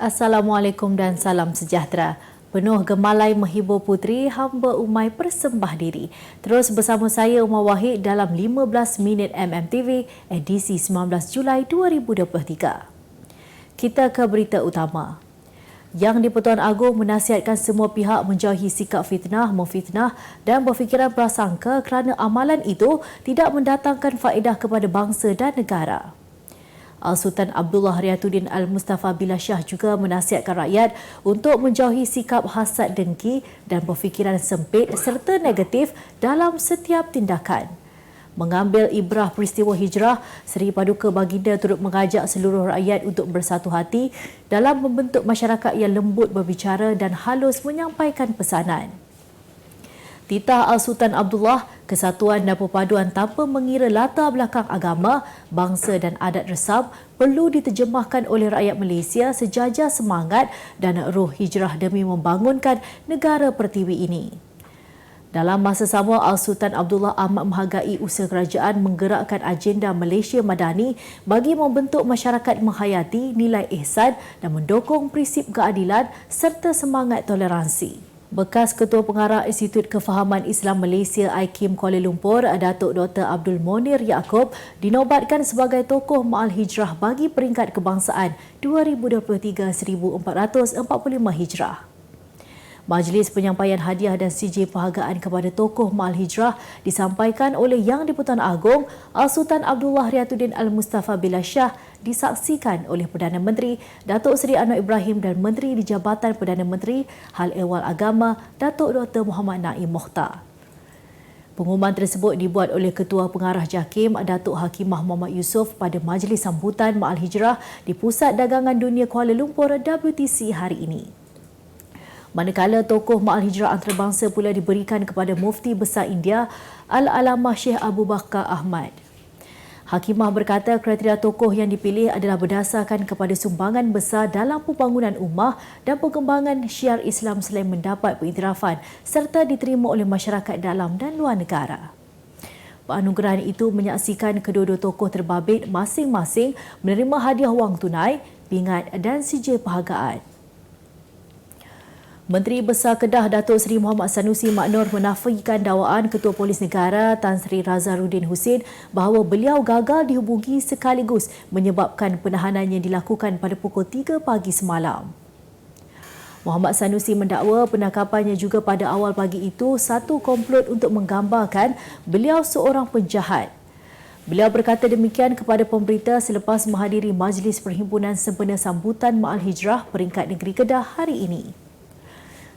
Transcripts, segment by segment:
Assalamualaikum dan salam sejahtera. Penuh gemalai menghibur puteri, hamba Umay persembah diri. Terus bersama saya Umar Wahid dalam 15 minit MMTV edisi 19 Julai 2023. Kita ke berita utama. Yang di-Pertuan Agong menasihatkan semua pihak menjauhi sikap fitnah, memfitnah dan berfikiran prasangka kerana amalan itu tidak mendatangkan faedah kepada bangsa dan negara. Al-Sultan Abdullah Riayatuddin Al-Mustafa Billah Shah juga menasihatkan rakyat untuk menjauhi sikap hasad dengki dan berfikiran sempit serta negatif dalam setiap tindakan. Mengambil ibrah peristiwa hijrah, Seri Paduka Baginda turut mengajak seluruh rakyat untuk bersatu hati dalam membentuk masyarakat yang lembut berbicara dan halus menyampaikan pesanan. Titah Al-Sultan Abdullah, kesatuan dan perpaduan tanpa mengira latar belakang agama, bangsa dan adat resam perlu diterjemahkan oleh rakyat Malaysia sejajar semangat dan ruh hijrah demi membangunkan negara pertiwi ini. Dalam masa sama, Al-Sultan Abdullah amat menghargai usaha kerajaan menggerakkan agenda Malaysia Madani bagi membentuk masyarakat menghayati nilai ihsan dan mendukung prinsip keadilan serta semangat toleransi. Bekas Ketua Pengarah Institut Kefahaman Islam Malaysia IKIM Kuala Lumpur, Datuk Dr. Abdul Monir Yaakob dinobatkan sebagai tokoh Ma'al Hijrah bagi peringkat kebangsaan 2023 1445 Hijrah. Majlis penyampaian hadiah dan CJ penghargaan kepada tokoh Ma'al Hijrah disampaikan oleh Yang di-Pertuan Agong Al-Sultan Abdullah Riayatuddin Al-Mustafa Billah Shah disaksikan oleh Perdana Menteri Datuk Seri Anwar Ibrahim dan Menteri di Jabatan Perdana Menteri Hal Ehwal Agama Datuk Dr. Muhammad Naim Mokhtar. Pengumuman tersebut dibuat oleh Ketua Pengarah JAKIM Datuk Hakimah Muhammad Yusof pada majlis sambutan Ma'al Hijrah di Pusat Dagangan Dunia Kuala Lumpur WTC hari ini. Manakala tokoh Ma'al Hijrah antarabangsa pula diberikan kepada Mufti Besar India Al-Alamah Sheikh Abu Bakar Ahmad. Hakimah berkata kriteria tokoh yang dipilih adalah berdasarkan kepada sumbangan besar dalam pembangunan ummah dan pengembangan syiar Islam selain mendapat pengiktirafan serta diterima oleh masyarakat dalam dan luar negara. Penganugerahan itu menyaksikan kedua-dua tokoh terbabit masing-masing menerima hadiah wang tunai, pingat dan CJ penghargaan. Menteri Besar Kedah Datuk Seri Muhammad Sanusi Mak Nur menafikan dakwaan Ketua Polis Negara Tan Sri Razaruddin Husin bahawa beliau gagal dihubungi sekaligus menyebabkan penahanan yang dilakukan pada pukul 3 pagi semalam. Muhammad Sanusi mendakwa penangkapannya juga pada awal pagi itu satu komplot untuk menggambarkan beliau seorang penjahat. Beliau berkata demikian kepada pemberita selepas menghadiri Majlis Perhimpunan Sempena Sambutan Ma'al Hijrah Peringkat Negeri Kedah hari ini.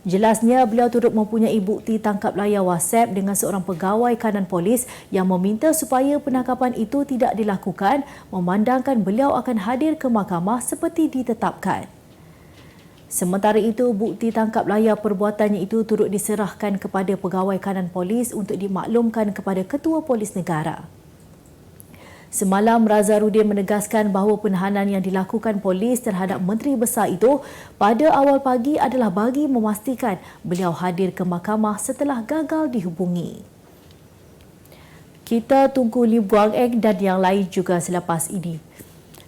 Jelasnya, beliau turut mempunyai bukti tangkap layar WhatsApp dengan seorang pegawai kanan polis yang meminta supaya penangkapan itu tidak dilakukan memandangkan beliau akan hadir ke mahkamah seperti ditetapkan. Sementara itu, bukti tangkap layar perbuatannya itu turut diserahkan kepada pegawai kanan polis untuk dimaklumkan kepada Ketua Polis Negara. Semalam, Razaruddin menegaskan bahawa penahanan yang dilakukan polis terhadap Menteri Besar itu pada awal pagi adalah bagi memastikan beliau hadir ke mahkamah setelah gagal dihubungi. Kita tunggu Lim Guang Eng dan yang lain juga selepas ini.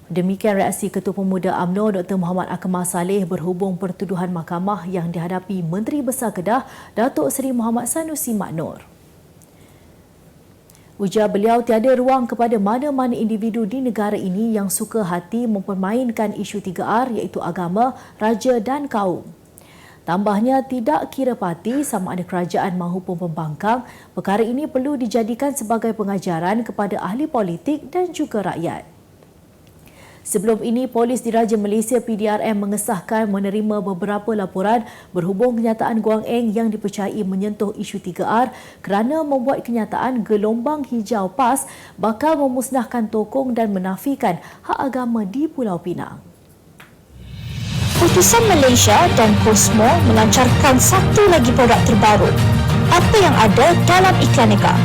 Demikian reaksi Ketua Pemuda UMNO Dr. Muhammad Akmal Saleh berhubung pertuduhan mahkamah yang dihadapi Menteri Besar Kedah Datuk Seri Muhammad Sanusi Mak Nur. Ujar beliau tiada ruang kepada mana-mana individu di negara ini yang suka hati mempermainkan isu 3R iaitu agama, raja dan kaum. Tambahnya, tidak kira parti sama ada kerajaan maupun pembangkang, perkara ini perlu dijadikan sebagai pengajaran kepada ahli politik dan juga rakyat. Sebelum ini, Polis Diraja Malaysia PDRM mengesahkan menerima beberapa laporan berhubung kenyataan Guang Eng yang dipercayai menyentuh isu 3R kerana membuat kenyataan gelombang hijau PAS bakal memusnahkan tokong dan menafikan hak agama di Pulau Pinang. Utusan Malaysia dan Cosmo melancarkan satu lagi produk terbaru. Apa yang ada dalam Iklanega?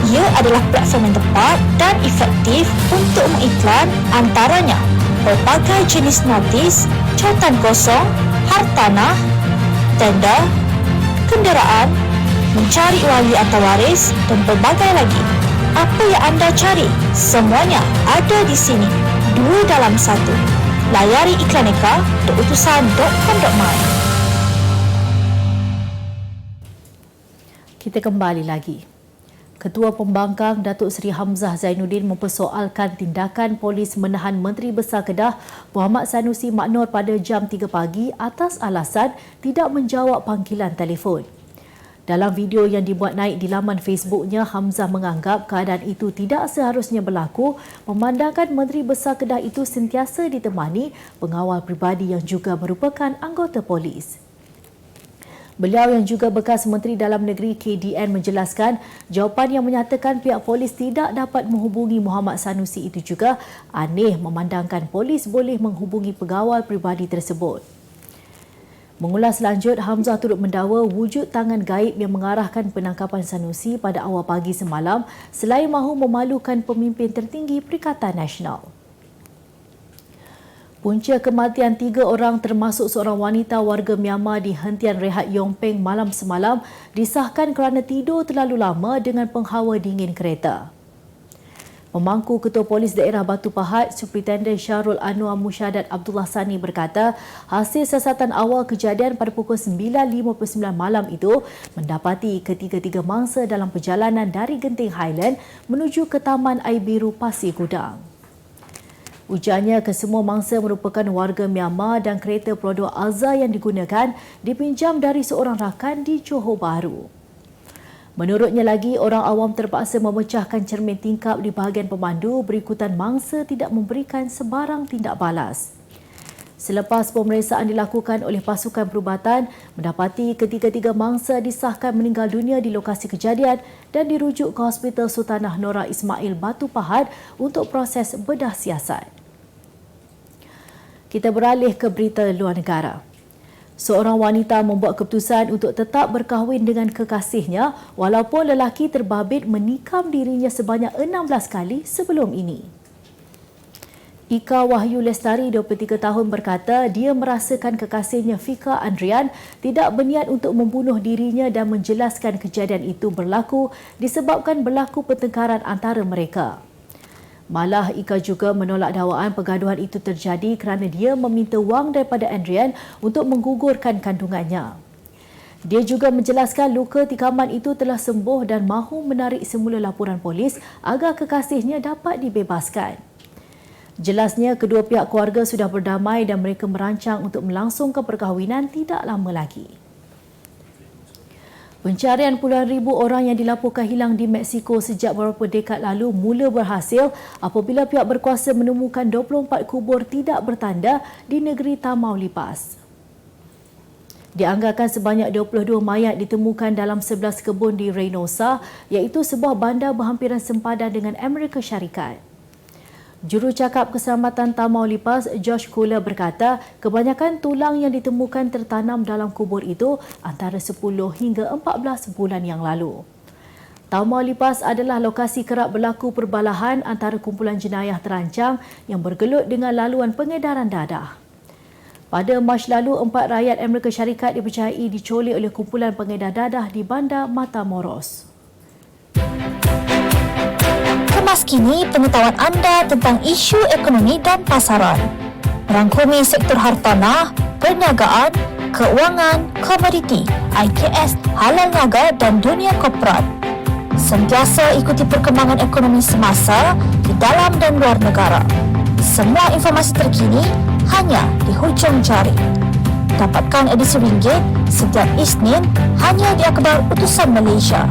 Ia adalah platform yang tepat dan efektif untuk mengiklan antaranya pelbagai jenis notis, cautan kosong, hartanah, tender, kenderaan, mencari wali atau waris dan pelbagai lagi. Apa yang anda cari? Semuanya ada di sini. 2 dalam 1. layari iklaneka.utusan.com.my. Kita kembali lagi. Ketua Pembangkang Datuk Seri Hamzah Zainuddin mempersoalkan tindakan polis menahan Menteri Besar Kedah Muhammad Sanusi Maknor pada jam 3 pagi atas alasan tidak menjawab panggilan telefon. Dalam video yang dibuat naik di laman Facebooknya, Hamzah menganggap keadaan itu tidak seharusnya berlaku memandangkan Menteri Besar Kedah itu sentiasa ditemani pengawal peribadi yang juga merupakan anggota polis. Beliau yang juga bekas Menteri Dalam Negeri KDN menjelaskan jawapan yang menyatakan pihak polis tidak dapat menghubungi Muhammad Sanusi itu juga aneh memandangkan polis boleh menghubungi pegawai peribadi tersebut. Mengulas lanjut, Hamzah turut mendakwa wujud tangan gaib yang mengarahkan penangkapan Sanusi pada awal pagi semalam selain mahu memalukan pemimpin tertinggi Perikatan Nasional. Punca kematian 3 orang termasuk seorang wanita warga Myanmar di hentian rehat Yong Peng malam semalam disahkan kerana tidur terlalu lama dengan penghawa dingin kereta. Pemangku Ketua Polis Daerah Batu Pahat, Superintenden Syarul Anwar Musyadat Abdullah Sani berkata, hasil siasatan awal kejadian pada pukul 9.59 malam itu mendapati ketiga-tiga mangsa dalam perjalanan dari Genting Highland menuju ke Taman Air Biru Pasir Gudang. Ujarnya kesemua mangsa merupakan warga Myanmar dan kereta produk Alza yang digunakan dipinjam dari seorang rakan di Johor Bahru. Menurutnya lagi, orang awam terpaksa memecahkan cermin tingkap di bahagian pemandu berikutan mangsa tidak memberikan sebarang tindak balas. Selepas pemeriksaan dilakukan oleh pasukan perubatan, mendapati ketiga-tiga mangsa disahkan meninggal dunia di lokasi kejadian dan dirujuk ke Hospital Sultanah Nora Ismail Batu Pahat untuk proses bedah siasat. Kita beralih ke berita luar negara. Seorang wanita membuat keputusan untuk tetap berkahwin dengan kekasihnya walaupun lelaki terbabit menikam dirinya sebanyak 16 kali sebelum ini. Ika Wahyu Lestari, 23 tahun berkata dia merasakan kekasihnya Fika Andrian tidak berniat untuk membunuh dirinya dan menjelaskan kejadian itu berlaku disebabkan berlaku pertengkaran antara mereka. Malah Ika juga menolak dakwaan pergaduhan itu terjadi kerana dia meminta wang daripada Andrian untuk menggugurkan kandungannya. Dia juga menjelaskan luka tikaman itu telah sembuh dan mahu menarik semula laporan polis agar kekasihnya dapat dibebaskan. Jelasnya kedua pihak keluarga sudah berdamai dan mereka merancang untuk melangsungkan perkahwinan tidak lama lagi. Pencarian puluhan ribu orang yang dilaporkan hilang di Mexico sejak beberapa dekad lalu mula berhasil apabila pihak berkuasa menemukan 24 kubur tidak bertanda di negeri Tamaulipas. Dianggarkan sebanyak 22 mayat ditemukan dalam 11 kebun di Reynosa, iaitu sebuah bandar berhampiran sempadan dengan Amerika Syarikat. Jurucakap Keselamatan Tamaulipas, Josh Kula berkata, kebanyakan tulang yang ditemukan tertanam dalam kubur itu antara 10 hingga 14 bulan yang lalu. Tamaulipas adalah lokasi kerap berlaku perbalahan antara kumpulan jenayah terancang yang bergelut dengan laluan pengedaran dadah. Pada Mac lalu, 4 rakyat Amerika Syarikat dipercayai diculik oleh kumpulan pengedar dadah di bandar Matamoros. Kemas kini pengetahuan anda tentang isu ekonomi dan pasaran. Merangkumi sektor hartanah, perniagaan, keuangan, komoditi, IKS, halal niaga dan dunia korporat. Sentiasa ikuti perkembangan ekonomi semasa di dalam dan luar negara. Semua informasi terkini hanya di hujung jari. Dapatkan edisi ringgit setiap Isnin hanya di akhbar Utusan Malaysia.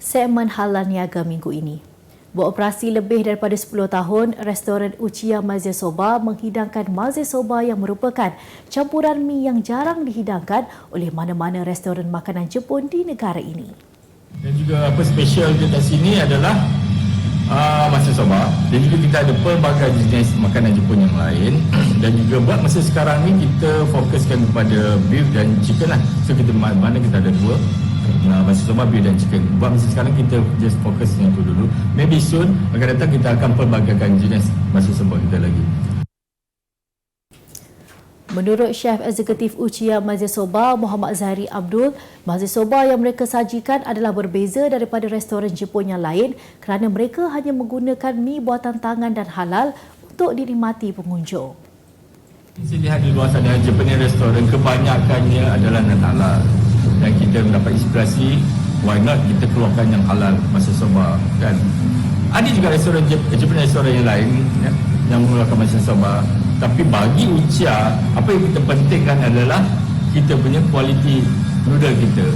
Segmen halal niaga minggu ini. Beroperasi lebih daripada 10 tahun, restoran Uchiya Mazia Soba menghidangkan mazia soba yang merupakan campuran mi yang jarang dihidangkan oleh mana-mana restoran makanan Jepun di negara ini. Dan juga apa special dekat sini adalah mazia soba, dan juga kita ada pelbagai jenis makanan Jepun yang lain. Dan juga buat masa sekarang ni kita fokuskan kepada beef dan chicken lah. So kita mana kita ada dua, mazia soba, beef dan chicken. Buat masa sekarang kita just fokus dengan itu dulu. Maybe soon akan datang kita akan pelbagaikan jenis mazia soba kita lagi. Menurut Chef Eksekutif Ucia Mazir Soba, Muhammad Zahri Abdul, mazir soba yang mereka sajikan adalah berbeza daripada restoran Jepun yang lain kerana mereka hanya menggunakan mi buatan tangan dan halal untuk dinikmati pengunjung. Saya lihat di luar sana, Japanese restoran kebanyakannya adalah non-halal. Dan kita mendapat inspirasi, why not kita keluarkan yang halal mazir soba, kan? Ada juga Japanese restoran yang lain yang mengeluarkan mazir soba. Tapi bagi Ucia, apa yang kita pentingkan adalah kita punya kualiti noodle kita.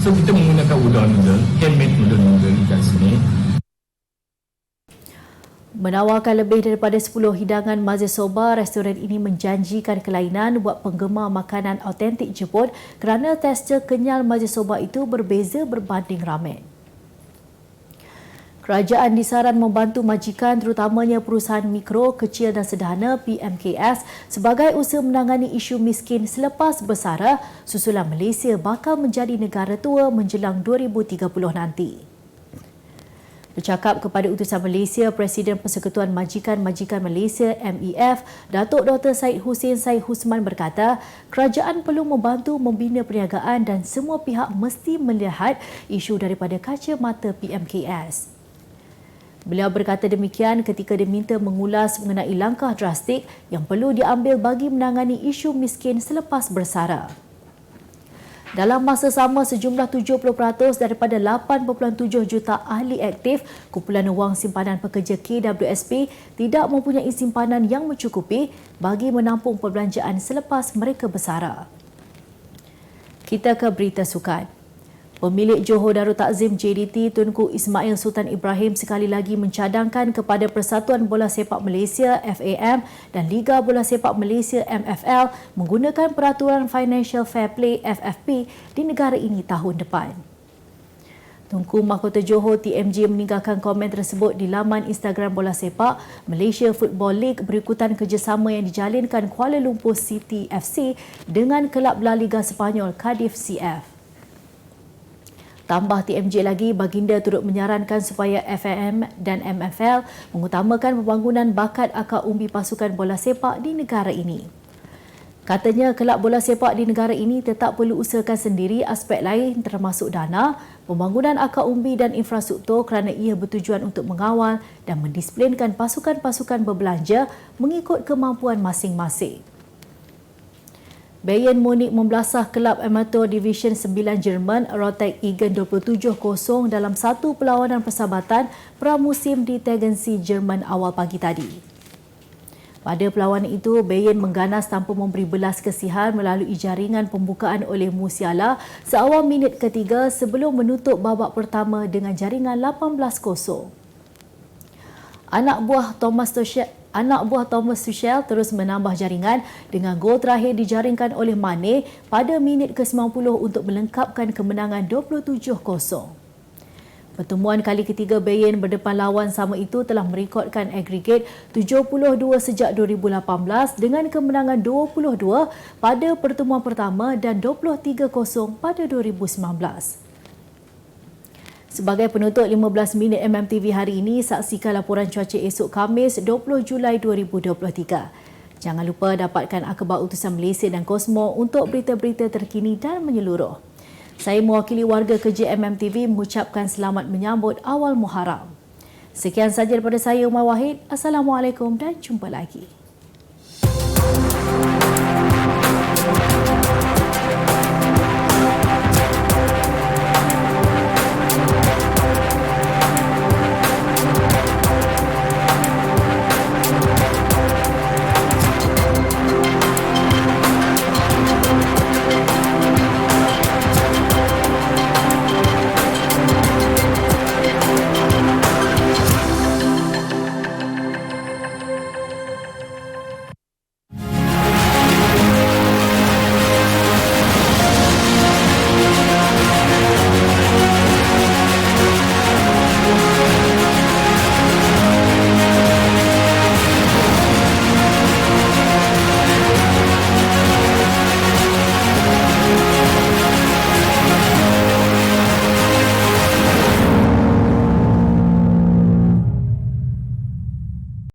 So kita menggunakan udon noodle, handmade udon noodle kat sini. Menawarkan lebih daripada 10 hidangan mazir soba, restoran ini menjanjikan kelainan buat penggemar makanan autentik Jepun kerana tekstur kenyal mazir soba itu berbeza berbanding ramen. Kerajaan disaran membantu majikan terutamanya perusahaan mikro, kecil dan sederhana PMKS sebagai usaha menangani isu miskin selepas bersara susulan Malaysia bakal menjadi negara tua menjelang 2030 nanti. Bercakap kepada utusan Malaysia, Presiden Persekutuan Majikan-Majikan Malaysia MEF, Datuk Dr. Syed Hussein Syed Husman berkata, kerajaan perlu membantu membina perniagaan dan semua pihak mesti melihat isu daripada kacamata PMKS. Beliau berkata demikian ketika diminta mengulas mengenai langkah drastik yang perlu diambil bagi menangani isu miskin selepas bersara. Dalam masa sama, sejumlah 70% daripada 8.7 juta ahli aktif kumpulan wang simpanan pekerja KWSP tidak mempunyai simpanan yang mencukupi bagi menampung perbelanjaan selepas mereka bersara. Kita ke berita sukan. Pemilik Johor Darul Takzim JDT Tunku Ismail Sultan Ibrahim sekali lagi mencadangkan kepada Persatuan Bola Sepak Malaysia FAM dan Liga Bola Sepak Malaysia MFL menggunakan peraturan Financial Fair Play FFP di negara ini tahun depan. Tunku Mahkota Johor TMJ meninggalkan komen tersebut di laman Instagram Bola Sepak Malaysia Football League berikutan kerjasama yang dijalinkan Kuala Lumpur City FC dengan kelab La Liga Sepanyol Cardiff CF. Tambah TMJ lagi, baginda turut menyarankan supaya FAM dan MFL mengutamakan pembangunan bakat akar umbi pasukan bola sepak di negara ini. Katanya, kelab bola sepak di negara ini tetap perlu usahakan sendiri aspek lain termasuk dana, pembangunan akar umbi dan infrastruktur kerana ia bertujuan untuk mengawal dan mendisiplinkan pasukan-pasukan berbelanja mengikut kemampuan masing-masing. Bayern Munich membelasah kelab amatur Division 9 Jerman Rotek Igen 27-0 dalam satu perlawanan persahabatan pramusim di Tegernsee, Jerman awal pagi tadi. Pada perlawanan itu, Bayern mengganas tanpa memberi belas kasihan melalui jaringan pembukaan oleh Musiala seawal minit ketiga sebelum menutup babak pertama dengan jaringan 18-0. Anak buah Thomas Tuchel terus menambah jaringan dengan gol terakhir dijaringkan oleh Mane pada minit ke-90 untuk melengkapkan kemenangan 27-0. Pertemuan kali ketiga Bayern berdepan lawan sama itu telah merekodkan agregat 72 sejak 2018 dengan kemenangan 22 pada pertemuan pertama dan 23-0 pada 2019. Sebagai penutup 15 minit MMTV hari ini, saksikan laporan cuaca esok Khamis 20 Julai 2023. Jangan lupa dapatkan akhbar utusan Malaysia dan Kosmo untuk berita-berita terkini dan menyeluruh. Saya mewakili warga kerja MMTV mengucapkan selamat menyambut awal Muharram. Sekian sahaja daripada saya, Umar Wahid. Assalamualaikum dan jumpa lagi.